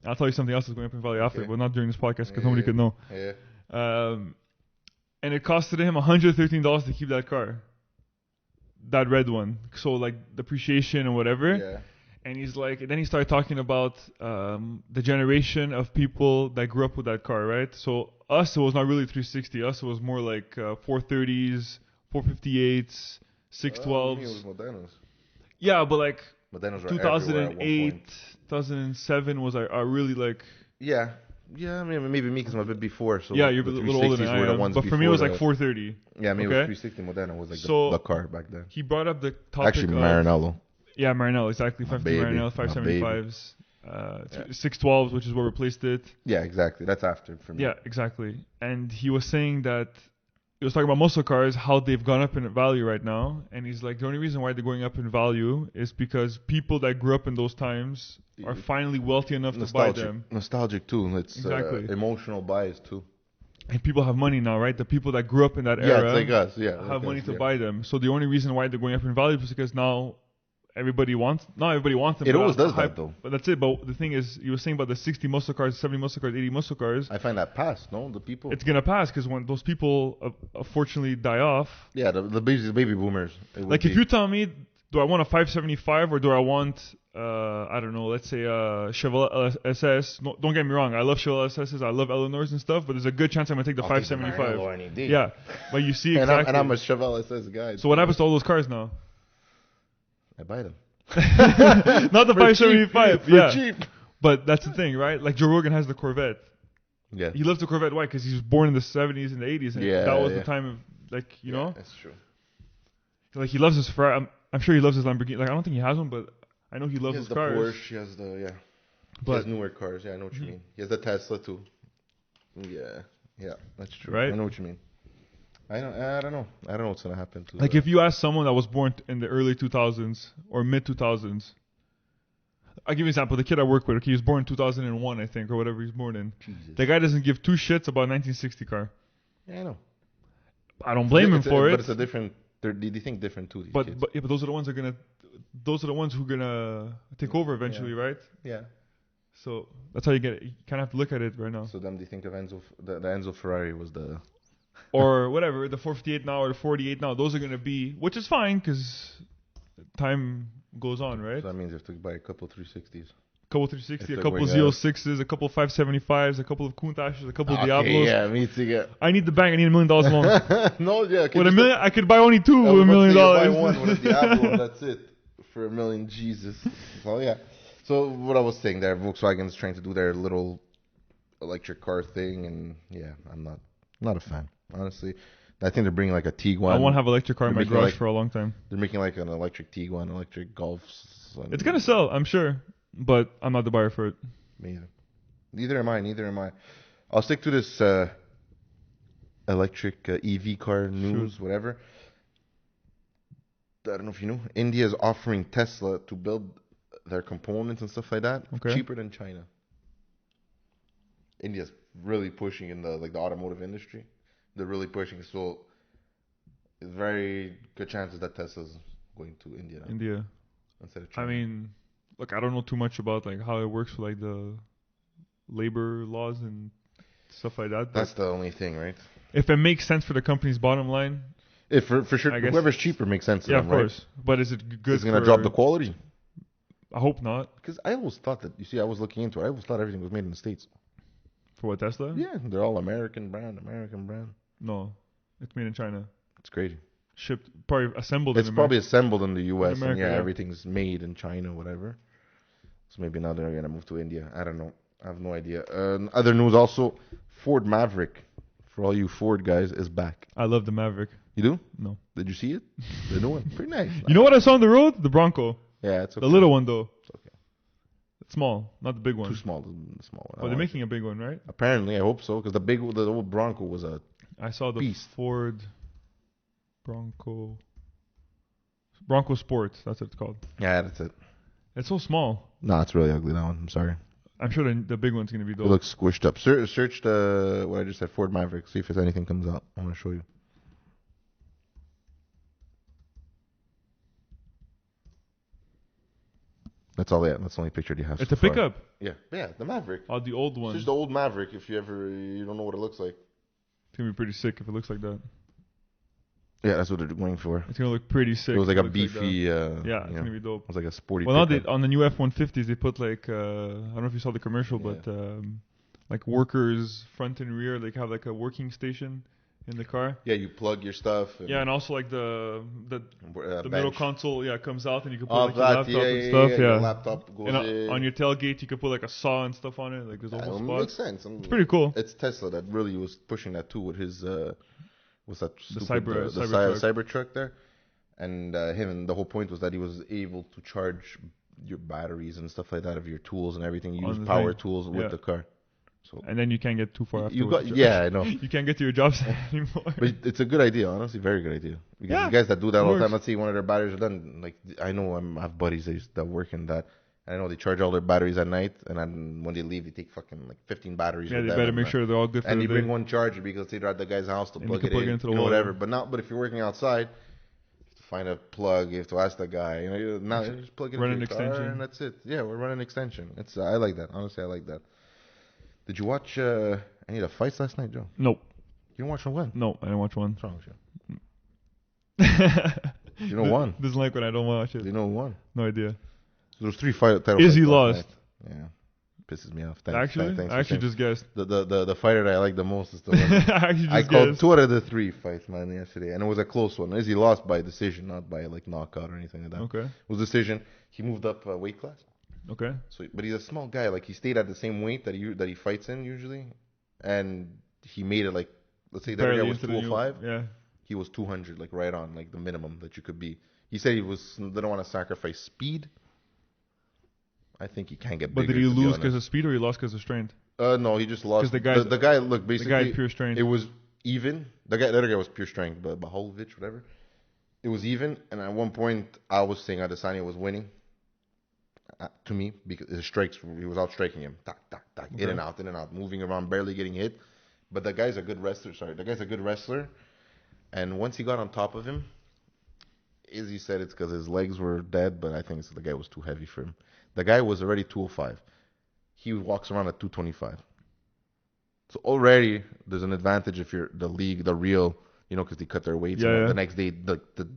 I'll tell you something else that's going up in value after, but not during this podcast because nobody could know. Yeah. And it costed him $113 to keep that car, that red one. So like depreciation and whatever. Yeah. And he's like, then he started talking about the generation of people that grew up with that car, right? So us, it was not really 360. Us, it was more like 430s, 458s, 612s. It was Modenas. Yeah, but like. But then it was 2008, 2007 was a really like. Yeah, I mean maybe me because I'm a bit before. So yeah, you're a little older than I am. But for me, it was like 430. Yeah, maybe it was 360 Modena was like the car back then. He brought up the topic. Actually, Maranello. Yeah, Maranello, exactly. 50 Maranello, 575s, 612s, which is what replaced it. Yeah, exactly. That's after for me. Yeah, exactly. And he was saying that. He was talking about muscle cars, how they've gone up in value right now. And he's like, the only reason why they're going up in value is because people that grew up in those times are finally wealthy enough to buy them. Nostalgic too. It's emotional bias too. And people have money now, right? The people that grew up in that era it's like us. have money to buy them. So the only reason why they're going up in value is because now not everybody wants them. It always does that though. But that's it. But the thing is, you were saying about the 60 muscle cars, 70 muscle cars, 80 muscle cars. I find that pass, no? The people. It's going to pass because when those people unfortunately die off. Yeah, the baby boomers. Like if you tell me, do I want a 575 or do I want, I don't know, let's say a Chevrolet SS. No, don't get me wrong. I love Chevrolet SSs. I love Eleanors and stuff. But there's a good chance I'm going to take the 575. Yeah. But you see exactly. And I'm a Chevrolet SS guy. So what happens to all those cars now? I buy them. Not the 575. For cheap. But that's the thing, right? Like Joe Rogan has the Corvette. Yeah. He loves the Corvette. Why? Because he was born in the 70s and the 80s. And that was the time of, like, you know? That's true. Like, he loves his Ferrari. I'm sure he loves his Lamborghini. Like, I don't think he has one, but I know he loves his cars. He has the Porsche. He has the, he has newer cars. Yeah, I know what you mean. He has the Tesla, too. Yeah, that's true. Right? I know what you mean. I don't know what's gonna happen to. Like if you ask someone that was born in the early 2000s or mid 2000s, I'll give you an example. The kid I work with, he was born in 2001, I think, or whatever he's born in. Jesus. The guy doesn't give two shits about a 1960 car. Yeah, I know. I don't blame him for it. But it's a different. They think different too. These kids. But those are the ones who are gonna take over eventually, right? Yeah. So that's how you get it. You kind of have to look at it right now. So then they think of Enzo. The Enzo Ferrari was the. Or whatever, the 458 now or the 48 now, those are going to be, which is fine because time goes on, right? So that means you have to buy a couple 360s. A couple 360, a couple 06s, a couple 575s, a couple of Countaches, a couple of Diablos. Yeah, me too. Yeah. I need the bank. I need $1 million loan. No, yeah. With $1 million, I could buy only two with $1 million. Buy one with a Diablo, that's it. For $1 million, Jesus. So yeah. So what I was saying there, Volkswagen's trying to do their little electric car thing, and yeah, I'm not a fan. Honestly, I think they're bringing like a Tiguan. I won't have electric car in my garage for a long time. They're making like an electric Tiguan, electric Golfs. It's gonna sell, I'm sure, but I'm not the buyer for it. Me either. Neither am I. I'll stick to this electric EV car news, whatever. I don't know if you know. India is offering Tesla to build their components and stuff like that cheaper than China. India's really pushing in the automotive industry. They're really pushing, so it's very good chances that Tesla's going to India now. India. Instead of China. I mean, look, I don't know too much about like how it works for like the labor laws and stuff like that. That's the only thing, right? If it makes sense for the company's bottom line, If for sure, I guess- whoever's cheaper makes sense to Yeah, them, of right? course. But is it good? Is it gonna drop the quality? I hope not. Because I always thought that. You see, I was looking into it. I always thought everything was made in the States. For what, Tesla? Yeah, they're all American brand. No, it's made in China. It's crazy. Shipped, probably assembled. It's in probably America. assembled in the U.S. In America, and yeah. everything's made in China, whatever. So maybe now they're gonna move to India. I don't know. I have no idea. Other news also: Ford Maverick, for all you Ford guys, is back. I love the Maverick. You do? No. Did you see it? The new one, pretty nice. You know what I saw on the road? The Bronco. Yeah, it's okay. The little one though. It's okay. It's small, not the big one. Too small, the small one. But they're making a big one, right? Apparently, I hope so, because the old Bronco was a I saw the beast. Ford Bronco Sport. That's what it's called. Yeah, that's it. It's so small. No, it's really ugly, that one. I'm sorry. I'm sure the big one's gonna be It dope. looks squished up. Search the what I just said, Ford Maverick. See if anything comes out. I'm gonna show you. That's all they have. That's the only picture you have. It's so a far. pickup. Yeah, the Maverick. Oh, the old It's one. just the old Maverick. If you don't know what it looks like. It's gonna be pretty sick if it looks like that. Yeah, that's what they're going for. It's gonna look pretty sick. It was like if a looks like beefy. that. Yeah, it's gonna be dope. It was like a sporty. Well, now pickup. on the new F-150s they put like I don't know if you saw the commercial, Yeah. but like workers front and rear, like have like a working station in the car. Yeah, you plug your stuff. Yeah, and also like the middle bench. console, comes out and you can put Oh, like your that, laptop yeah, and yeah, stuff. yeah. Yeah, Your laptop goes and in. on your tailgate you can put like a saw and stuff on it. Like there's a whole It spot. makes sense. It's pretty cool. It's Tesla that really was pushing that too with his what's that? The Stupid, Cybertruck. Cybertruck there, and the whole point was that he was able to charge your batteries and stuff like that of your tools and everything. You On use the power thing. tools with Yeah. the car. So And then you can't get too far you afterwards. got I know. You can't get to your job site anymore. But it's a good idea, honestly, very good idea. Because Yeah, the guys that do that it all the works. time, let's say one of their batteries are done. Like I know I have buddies that work in that. And I know they charge all their batteries at night, and then when they leave, they take fucking like 15 batteries. Yeah, with they them better and make that. sure they're all good for And the you day. bring one charger because they're at the guy's house to And you plug can it plug in, it into the you know, wall, whatever. yeah. But if you're working outside, you have to find a plug. You have to ask the guy. Now you just plug it Run into an your car, extension. and that's it. Yeah, we're running an extension. I like that. Honestly, I like that. Did you watch any of the fights last night, Joe? Nope. You didn't watch one? No, I didn't watch one. What's wrong with you? You know one. Doesn't like when I don't watch Do it. you know one? No idea. There was 3 title Izzy fights last lost. night. Yeah, pisses me off. Thanks, Actually, thanks I for actually saying- just guessed. the fighter that I like the most is the one. I actually I just called guessed. 2 out of the 3 fights, man, yesterday, and it was a close one. Izzy lost by decision, not by like knockout or anything like that. Okay. It was decision. He moved up weight class, Okay. but he's a small guy. Like he stayed at the same weight that he fights in usually, and he made it like let's say that guy Barely was into the new- 205. Yeah. He was 200, like right on, like the minimum that you could be. He said they don't want to sacrifice speed. I think he can't get But bigger. did he to be lose honest. because of speed or he lost because of strength? No, he just lost. 'Cause the guy's- the guy, look, The basically, guy had pure strength. it was even. The other guy was pure strength, but Baholovich, whatever. It was even, and at one point, I was saying Adesanya was winning. To me, because his strikes, he was out striking him, tack, tack, tack, in and out, moving around, barely getting hit. But the guy's a good wrestler. And once he got on top of him, Izzy said it's because his legs were dead, but I think it's the guy was too heavy for him. The guy was already 205. He walks around at 225. So already there's an advantage if you're the real, because they cut their weights. Yeah, and yeah. The next day,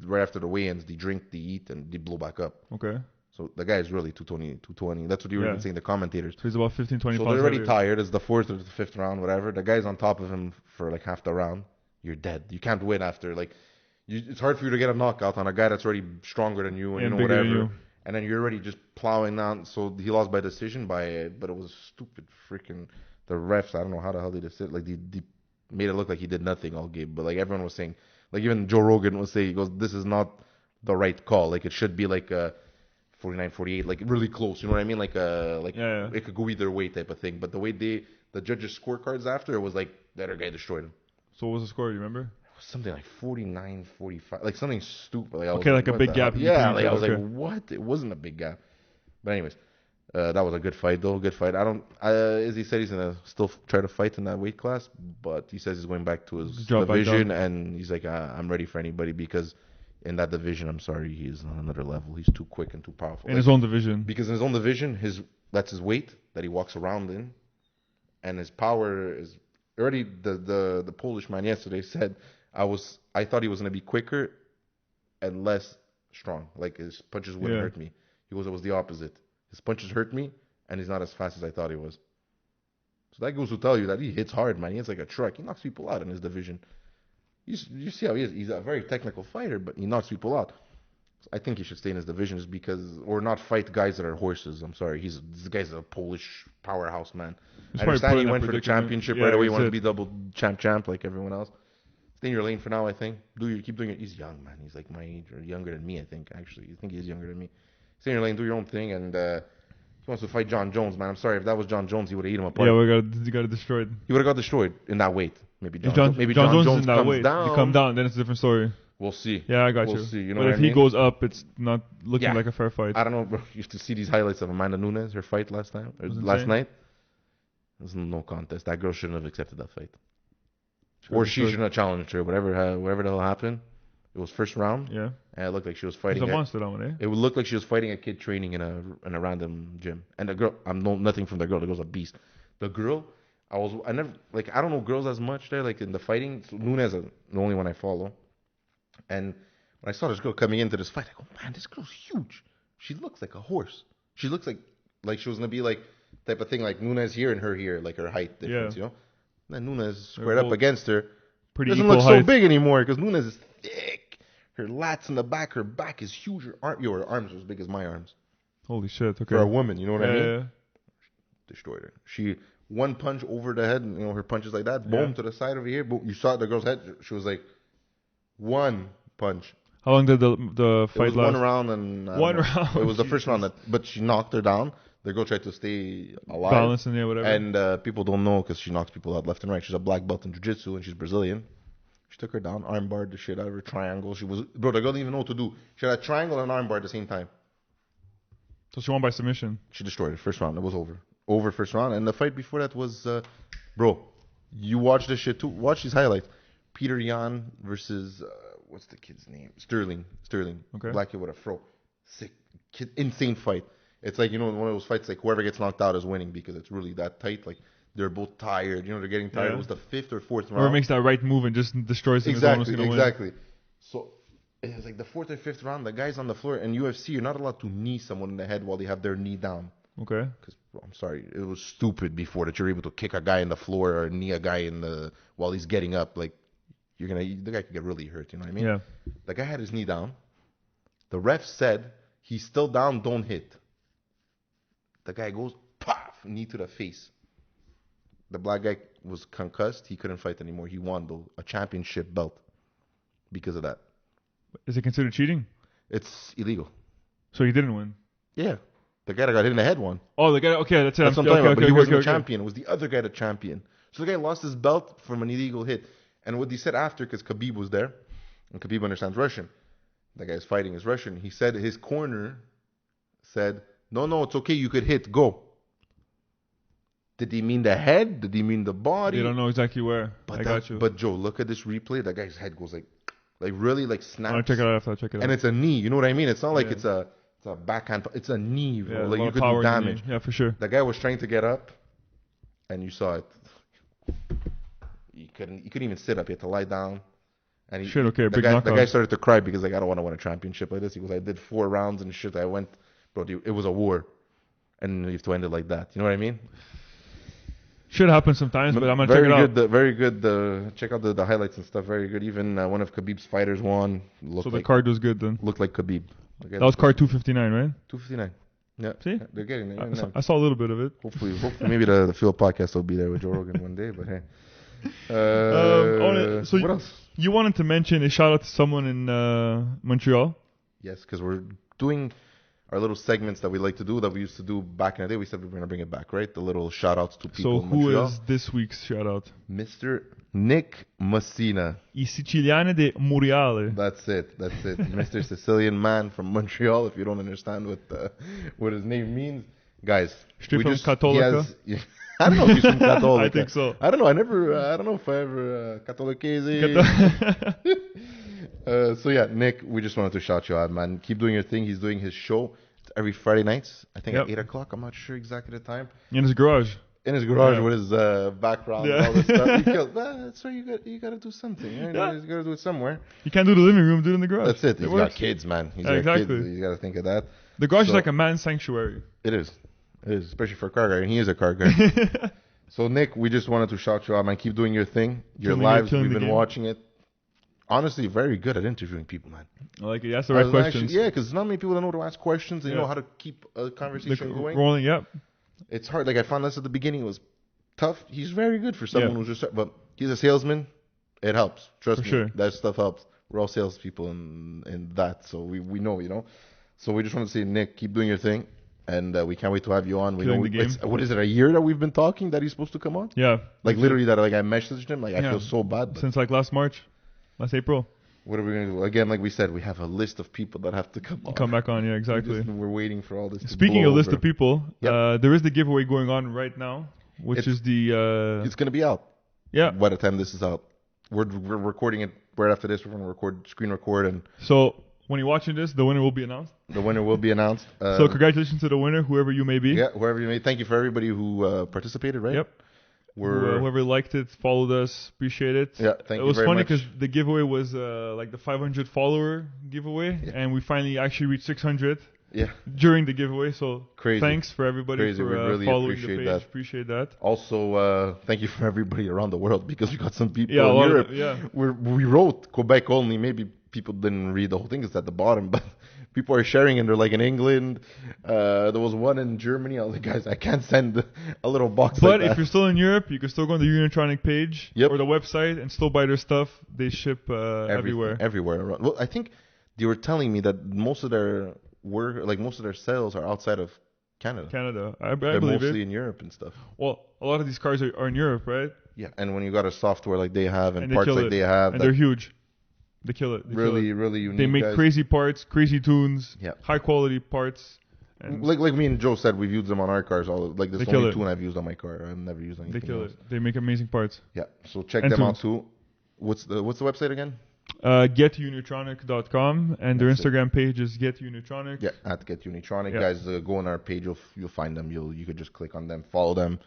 right after the weigh-ins, they drink, they eat, and they blow back up. Okay. So the guy is really 220. That's what you were Yeah. even saying, the commentators. So he's about 15, 20 So pounds they're already heavier. tired. It's the 4th or the 5th round, whatever. The guy's on top of him for like half the round. You're dead. You can't win after. It's hard for you to get a knockout on a guy that's already stronger than you and bigger whatever. than you. And then you're already just plowing down. So he lost by decision but it was stupid freaking. The refs, I don't know how the hell they decided. They made it look like he did nothing all game. But everyone was saying, even Joe Rogan was saying, he goes, this is not the right call. It should be 49-48, really close. You know what I mean? Yeah. It could go either way type of thing. But the way the judges' scorecards after, it was like the other guy destroyed him. So what was the score? Do you remember? Something like 49-45, something stupid. I was Okay, like a what big the gap hell? in Yeah, between, I was okay. like, what? It wasn't a big gap. But anyways, that was a good fight though. Good fight. As he said, he's gonna still try to fight in that weight class, but he says he's going back to his Drop back division, down. and he's like, I'm ready for anybody because in that division, I'm sorry, he's on another level. He's too quick and too powerful. In his own division. Because in his own division, that's his weight that he walks around in, and his power is already. The Polish man yesterday said, I was I thought he was going to be quicker and less strong. Like his punches wouldn't hurt me. He goes, it was the opposite. His punches hurt me, and he's not as fast as I thought he was. So that goes to tell you that he hits hard, man. He hits like a truck. He knocks people out in his division. You see how he is. He's a very technical fighter, but he knocks people out. So I think he should stay in his division just because, or not fight guys that are horses. I'm sorry. This guy's a Polish powerhouse, man. I understand he went for the championship right away. He wanted to be double champ like everyone else. Stay in your lane for now, I think. Keep doing it. He's young, man. He's like my age or younger than me, I think, actually. I think he's younger than me. Stay in your lane, do your own thing, and he wants to fight John Jones, man. I'm sorry. If that was John Jones, he would have eaten him apart. Yeah, he got destroyed. He would have got destroyed in that weight. Maybe John Jones comes down. You come down, then it's a different story. We'll see. Yeah, I got you. We'll see. You know but if he goes up, it's not looking like a fair fight. I don't know, bro. You used to see these highlights of Amanda Nunes, her fight last night. It was no contest. That girl shouldn't have accepted that fight. Or she shouldn't have challenged her. Whatever the hell happened. It was first round. Yeah. And it looked like she was fighting. She's a monster, that one, eh? It would look like she was fighting a kid training in a random gym. And the girl, I know nothing from the girl. The girl's a beast. The girl, I don't know girls as much there, like in the fighting. So Nunes is the only one I follow. And when I saw this girl coming into this fight, I go, man, this girl's huge. She looks like a horse. She looks like she was gonna be like type of thing, like Nunes here and her here, like her height difference, you know. And then Nunes squared up against her. Doesn't look so big anymore because Nunes is thick. Her lats in the back, her back is huge. Her arms are as big as my arms. Holy shit! Okay. For a woman, you know what I mean? Yeah. Destroyed her. She one punch over the head, you know, her punches like that, boom to the side over here. Boom. You saw the girl's head. She was like one punch. How long did the fight last? 1 round and one round. It was the first round, but she knocked her down. The girl tried to stay alive. Balancing, whatever. And people don't know because she knocks people out left and right. She's a black belt in jiu-jitsu and she's Brazilian. She took her down, armbarred the shit out of her, triangle. The girl didn't even know what to do. She had a triangle and an armbar at the same time. So she won by submission. She destroyed it. First round. It was over. Over first round. And the fight before that was, bro, you watch this shit too. Watch these highlights. Peter Yan versus, what's the kid's name? Sterling. Okay. Black kid with a fro. Sick kid. Insane fight. It's like, you know, one of those fights, like whoever gets knocked out is winning because it's really that tight. Like, they're both tired. You know, they're getting tired. Yeah. It was the 5th or 4th round. Or makes that right move and just destroys him. Exactly. So, it was like the 4th or 5th round. The guy's on the floor. And UFC, you're not allowed to knee someone in the head while they have their knee down. Okay. Because, I'm sorry, it was stupid before that you're able to kick a guy in the floor or knee a guy while he's getting up. Like, the guy could get really hurt. You know what I mean? Yeah. The guy had his knee down. The ref said, he's still down, don't hit. The guy goes, paf, knee to the face. The black guy was concussed. He couldn't fight anymore. He won a championship belt because of that. Is it considered cheating? It's illegal. So he didn't win? Yeah. The guy that got hit in the head won. Oh, the guy, okay, that's it. That's what I'm talking about. But he wasn't the champion. It was the other guy the champion. So the guy lost his belt from an illegal hit. And what he said after, because Khabib was there, and Khabib understands Russian. The guy's fighting is Russian. He said his corner said, no, it's okay. You could hit. Go. Did he mean the head? Did he mean the body? You don't know exactly where. I got you. But Joe, look at this replay. That guy's head goes like really like snaps. I'll check it out after. I'll check it out. And it's a knee. You know what I mean? It's not like it's a backhand. It's a knee. Yeah, like you could do damage. Yeah, for sure. The guy was trying to get up, and you saw it. He couldn't even sit up. He had to lie down. And the guy started to cry because like, I don't want to win a championship like this. He goes, I did 4 rounds and shit. I went, bro, it was a war. And you have to end it like that. You know what I mean? Should happen sometimes, but I'm going to check it out. Very good. Check out the highlights and stuff. Very good. Even one of Khabib's fighters won. So the card was good then? Looked like Khabib. Okay, that was card 259, right? 259. Yeah. See? Yeah, they're getting there. I saw a little bit of it. Hopefully maybe the Field Podcast will be there with Joe Rogan one day, but hey. So what else? You wanted to mention a shout out to someone in Montreal. Yes, because we're doing our little segments that we like to do that we used to do back in the day. We said we were going to bring it back, right? The little shout outs to people in Montreal. So who is this week's shout out? Mr. Nick Messina. I Siciliani di Muriale. That's it. Mr. Sicilian man from Montreal, if you don't understand what his name means. Guys. Straight from Cattolica? I don't know if he's from Cattolica. I think so. I don't know. I don't know if I ever Cattolicese. So yeah, Nick, we just wanted to shout you out, man. Keep doing your thing. He's doing his show every Friday nights. I think at 8 o'clock. I'm not sure exactly the time. In his garage. in his garage Yeah. with his background and Yeah. all this stuff. He kills. So you got to do something. Right? Yeah. You got to do it somewhere. You can't do the living room, do it in the garage. That's it. He's got works. kids, man. He's Yeah, got exactly. kids. He's got to think of that. The garage is So- like a man's sanctuary. It is. It is, especially for a car guy, and he is a car guy. So, Nick, we just wanted to shout you out, man. Keep doing your thing. Your Killing it, lives, killing we've the been game. watching it. Honestly, very good at interviewing people, man. I like it. That's the right questions. Yeah, because not many people know to ask questions and Yeah. know how to keep a conversation going. Rolling, yep. It's hard. Like, I found this at the beginning. It was tough. He's very good for someone Yeah. who's just... But he's a salesman. It helps. Trust For me. sure. That stuff helps. We're all salespeople in that, so we know, you know. So we just want to say, Nick, keep doing your thing. And we can't wait to have you on. We Killing know the game. what is it? A year that we've been talking that he's supposed to come on. Yeah. Like literally that. Like I messaged him. Like I Yeah. feel so bad. But Since like last April. what are we gonna do? Again, like we said, we have a list of people that have to come on. Come back on, yeah, exactly. We're waiting for all this. Speaking to of blow list over. of people, Yep. there is the giveaway going on right now, which is the It's gonna be out. yeah. By the time this is out, we're recording it right after this. We're gonna screen record, and So when you're watching this, the winner will be announced. the winner will be announced. So congratulations to the winner, whoever you may be. Yeah, whoever you may. Thank you for everybody who participated. Right. Yep. We're Whoever liked it, followed us, appreciate it. Yeah, thank It you was very funny much. because the giveaway was like the 500 follower giveaway, Yeah. and we finally actually reached 600 yeah. during the giveaway. So Crazy. thanks for everybody Crazy. for We really following appreciate the page. that. Appreciate that. Also, thank you for everybody around the world because we got some people Yeah, a in lot of Europe. it, yeah. We wrote Quebec only. Maybe people didn't read the whole thing. It's at the bottom, but people are sharing and they're like in England. There was one in Germany. I was like, guys, I can't send a little box But like that. if you're still in Europe, you can still go on the Unitronic page Yep. or the website and still buy their stuff. They ship everywhere. Everywhere around. Well, I think they were telling me that most of their work, like most of their sales, are outside of Canada. Canada. I They're believe mostly it. in Europe and stuff. Well, a lot of these cars are in Europe, right? Yeah, and when you got a software like they have and they parts kill like it. they have, And that they're huge. They kill it. They kill really, it. really unique. They make guys. crazy parts, crazy tunes, Yeah. high quality parts. And Like me and Joe said, we've used them on our cars. Like They this kill only it. tune I've used on my car. I've never used anything they kill else. it. They make amazing parts. Yeah, so check And them out tunes. too. What's the website again? GetUnitronic.com and their That's it. Instagram page is GetUnitronic. Yeah, at Get Unitronic. Yeah. Guys, go on our page. You'll find them. You could just click on them, follow them,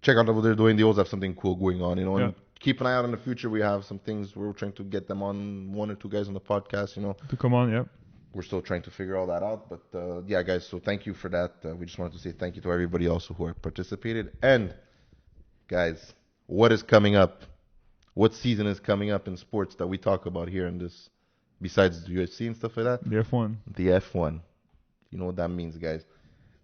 check out what they're doing. They always have something cool going on, you know. And Yeah. keep an eye out in the future. We have some things we're trying to get them on, one or two guys on the podcast. You know, To come on, yeah. we're still trying to figure all that out. But yeah, guys. So thank you for that. We just wanted to say thank you to everybody also who have participated. And guys, what is coming up? What season is coming up in sports that we talk about here in this? Besides the UFC and stuff like that, The F1. the F1. You know what that means, guys.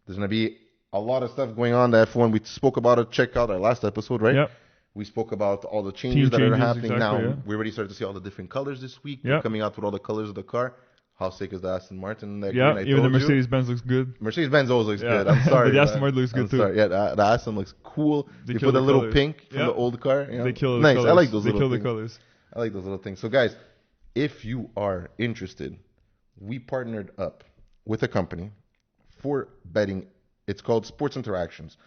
There's gonna be a lot of stuff going on. The F1. We spoke about it. Check out our last episode, right? Yep. We spoke about all the changes Team that are changes, happening exactly, now. yeah. We already started to see all the different colors this week. Yep. They're coming out with all the colors of the car. How sick is the Aston Martin? That Yeah, green? I even the told you. Mercedes-Benz looks good. Mercedes-Benz always looks Yeah. good. I'm sorry. The Aston man. Martin looks good I'm too. sorry. Yeah, the Aston looks cool. They They kill put a the little colors. pink from Yeah. the old car. You know? They kill the nice. colors. I like those They little kill the things. colors. I like those little things. So, guys, if you are interested, we partnered up with a company for betting. It's called Sports Interactions.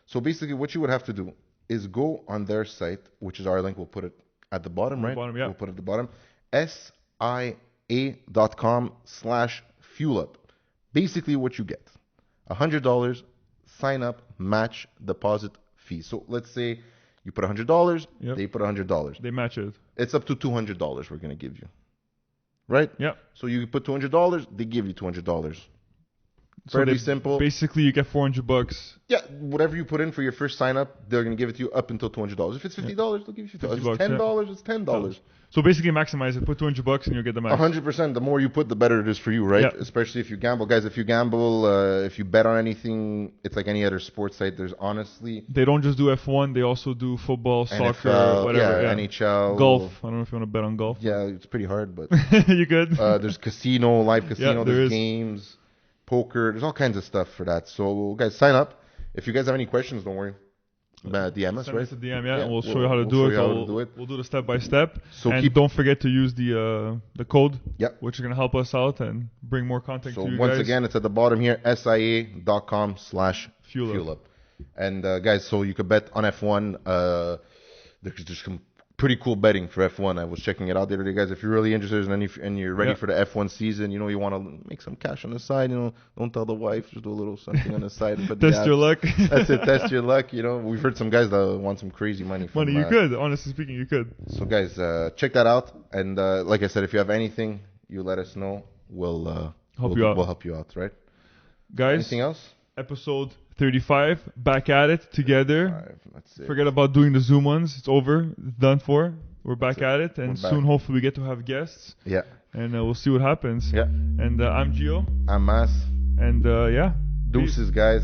So, basically, what you would have to do is go on their site, which is our link. We'll put it at the bottom, right? bottom, yeah. We'll put it at the bottom. SIA.com/fuelup. Basically, what you get $100 sign up, match, deposit fee. So, let's say you put $100, Yep. they put $100. They match it. It's up to $200 we're going to give you. Right? Yeah. So you put $200, they give you $200. So Fairly they- simple. Basically, you get $400. Yeah, whatever you put in for your first sign up, they're going to give it to you up until $200. If it's $50, they'll give you $50. If it's $10, it's $10. So basically, maximize it. Put $200 and you'll get the max. 100%. The more you put, the better it is for you, right? Yeah. Especially if you gamble. Guys, if you gamble, if you bet on anything, it's like any other sports site. There's honestly They don't just do F1. They also do football, soccer, NFL, whatever. yeah, NHL. Golf. I don't know if you want to bet on golf. Yeah, it's pretty hard, but You good? there's casino, live casino, there there's is. games, poker, there's all kinds of stuff for that. So, guys, sign up. If you guys have any questions, don't worry. DM us, Send right? us a DM, yeah, Yeah, and we'll show we'll- you how to we'll do show it. you how to We'll, do it. we'll do the step by step. So And keep- don't forget to use the code, Yep. which is going to help us out and bring more content So to you once guys. again, it's at the bottom here, SIA.com/fuelup. And guys, so you could bet on F1. There's some pretty cool betting for F1. I was checking it out the other day, guys. If you're really interested and you're ready for the F1 season, you want to make some cash on the side, don't tell the wife, just do a little something on the side. But Test your luck. That's it, test your luck. We've heard some guys that want some crazy money. You could, honestly speaking, you could. So guys, check that out. And like I said, if you have anything, you let us know. We'll help you out, right? Guys, anything else? Episode 35, back at it together. That's it. Forget about doing the Zoom ones. It's over. It's done for. We're back at it, and soon hopefully we get to have guests. Yeah. And we'll see what happens. Yeah. And I'm Gio. I'm Mas. And yeah. Deuces, guys.